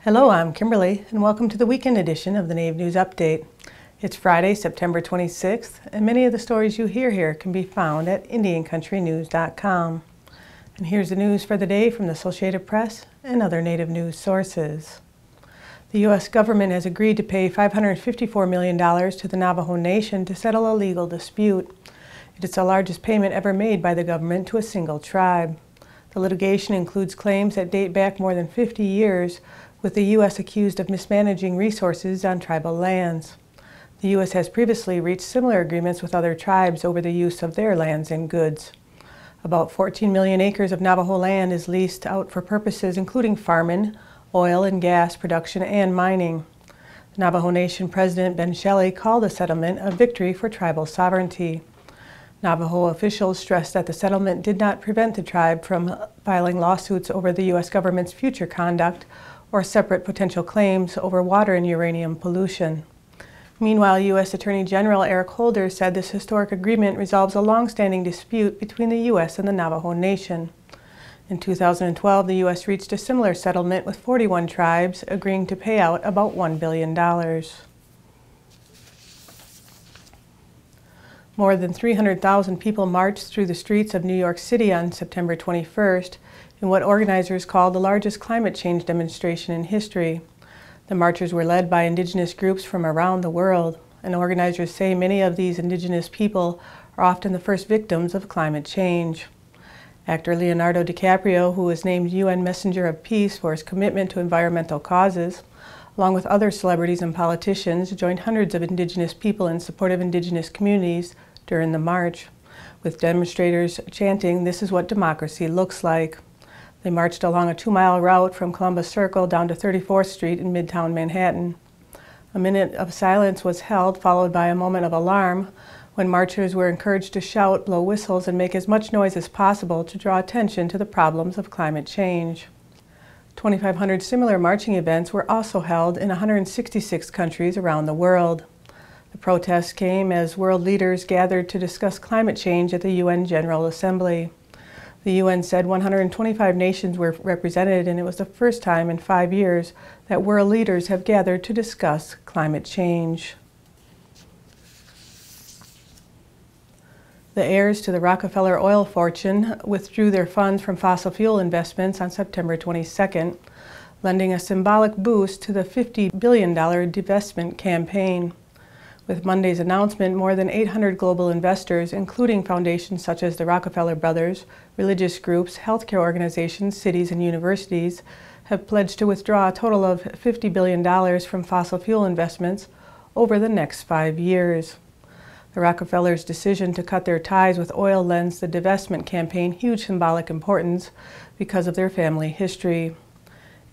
Hello, I'm Kimberly, and welcome to the weekend edition of the Nave News Update. It's Friday, September 26th, and many of the stories you hear here can be found at IndianCountryTV.com. And here's the news for the day from the Associated Press and other Native news sources. The U.S. government has agreed to pay $554 million to the Navajo Nation to settle a legal dispute. It is the largest payment ever made by the government to a single tribe. The litigation includes claims that date back more than 50 years, with the U.S. accused of mismanaging resources on tribal lands. The U.S. has previously reached similar agreements with other tribes over the use of their lands and goods. About 14 million acres of Navajo land is leased out for purposes including farming, oil and gas production, and mining. The Navajo Nation President Ben Shelley called the settlement a victory for tribal sovereignty. Navajo officials stressed that the settlement did not prevent the tribe from filing lawsuits over the U.S. government's future conduct or separate potential claims over water and uranium pollution. Meanwhile, U.S. Attorney General Eric Holder said this historic agreement resolves a long-standing dispute between the U.S. and the Navajo Nation. In 2012, the U.S. reached a similar settlement with 41 tribes, agreeing to pay out about $1 billion. More than 300,000 people marched through the streets of New York City on September 21st in what organizers called the largest climate change demonstration in history. The marchers were led by Indigenous groups from around the world, and organizers say many of these Indigenous people are often the first victims of climate change. Actor Leonardo DiCaprio, who was named UN Messenger of Peace for his commitment to environmental causes, along with other celebrities and politicians, joined hundreds of Indigenous people in support of Indigenous communities during the march, with demonstrators chanting, "This is what democracy looks like." They marched along a 2-mile route from Columbus Circle down to 34th Street in Midtown Manhattan. A minute of silence was held, followed by a moment of alarm, when marchers were encouraged to shout, blow whistles, and make as much noise as possible to draw attention to the problems of climate change. 2,500 similar marching events were also held in 166 countries around the world. The protests came as world leaders gathered to discuss climate change at the UN General Assembly. The UN said 125 nations were represented, and it was the first time in 5 years that world leaders have gathered to discuss climate change. The heirs to the Rockefeller oil fortune withdrew their funds from fossil fuel investments on September 22nd, lending a symbolic boost to the $50 billion divestment campaign. With Monday's announcement, more than 800 global investors, including foundations such as the Rockefeller brothers, religious groups, healthcare organizations, cities, and universities, have pledged to withdraw a total of $50 billion from fossil fuel investments over the next 5 years. The Rockefellers' decision to cut their ties with oil lends the divestment campaign huge symbolic importance because of their family history.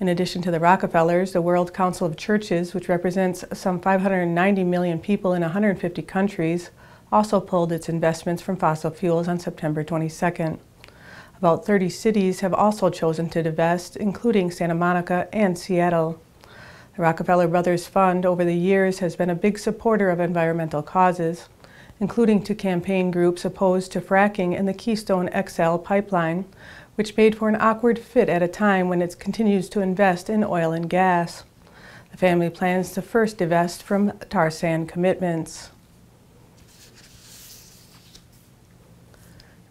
In addition to the Rockefellers, the World Council of Churches, which represents some 590 million people in 150 countries, also pulled its investments from fossil fuels on September 22nd. About 30 cities have also chosen to divest, including Santa Monica and Seattle. The Rockefeller Brothers Fund over the years has been a big supporter of environmental causes, including to campaign groups opposed to fracking and the Keystone XL pipeline, which made for an awkward fit at a time when it continues to invest in oil and gas. The family plans to first divest from tar sand commitments.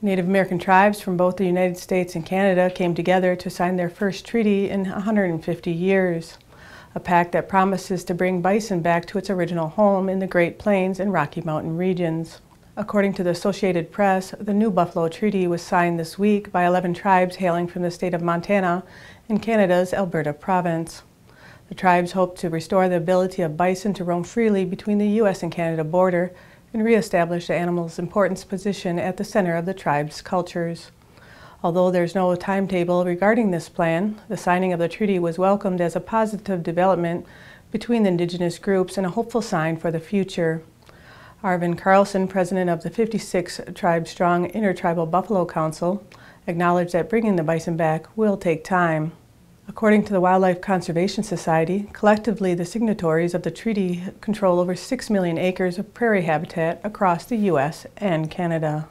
Native American tribes from both the United States and Canada came together to sign their first treaty in 150 years, a pact that promises to bring bison back to its original home in the Great Plains and Rocky Mountain regions. According to the Associated Press, the New Buffalo Treaty was signed this week by 11 tribes hailing from the state of Montana in Canada's Alberta province. The tribes hope to restore the ability of bison to roam freely between the U.S. and Canada border and reestablish the animal's important position at the center of the tribe's cultures. Although there's no timetable regarding this plan, the signing of the treaty was welcomed as a positive development between the Indigenous groups and a hopeful sign for the future. Arvin Carlson, president of the 56-tribe-strong Intertribal Buffalo Council, acknowledged that bringing the bison back will take time. According to the Wildlife Conservation Society, collectively the signatories of the treaty control over 6 million acres of prairie habitat across the U.S. and Canada.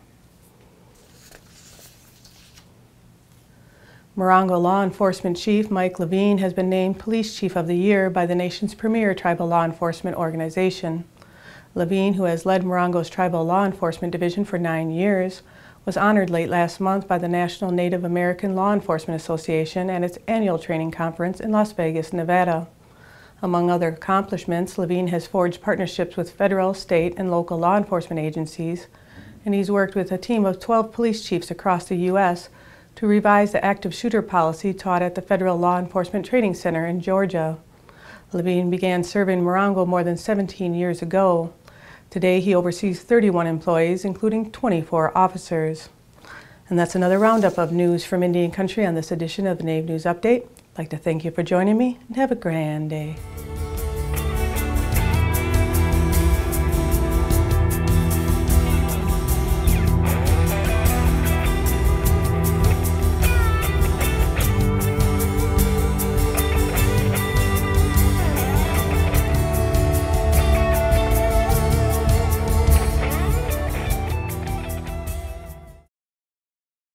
Morongo law enforcement chief Mike Levine has been named Police Chief of the Year by the nation's premier tribal law enforcement organization. Levine, who has led Morongo's tribal law enforcement division for 9 years, was honored late last month by the National Native American Law Enforcement Association at its annual training conference in Las Vegas, Nevada. Among other accomplishments, Levine has forged partnerships with federal, state, and local law enforcement agencies, and he's worked with a team of 12 police chiefs across the U.S. to revise the active shooter policy taught at the Federal Law Enforcement Training Center in Georgia. Levine began serving Morongo more than 17 years ago. Today he oversees 31 employees, including 24 officers. And that's another roundup of news from Indian Country on this edition of the NAV News Update. I'd like to thank you for joining me and have a grand day.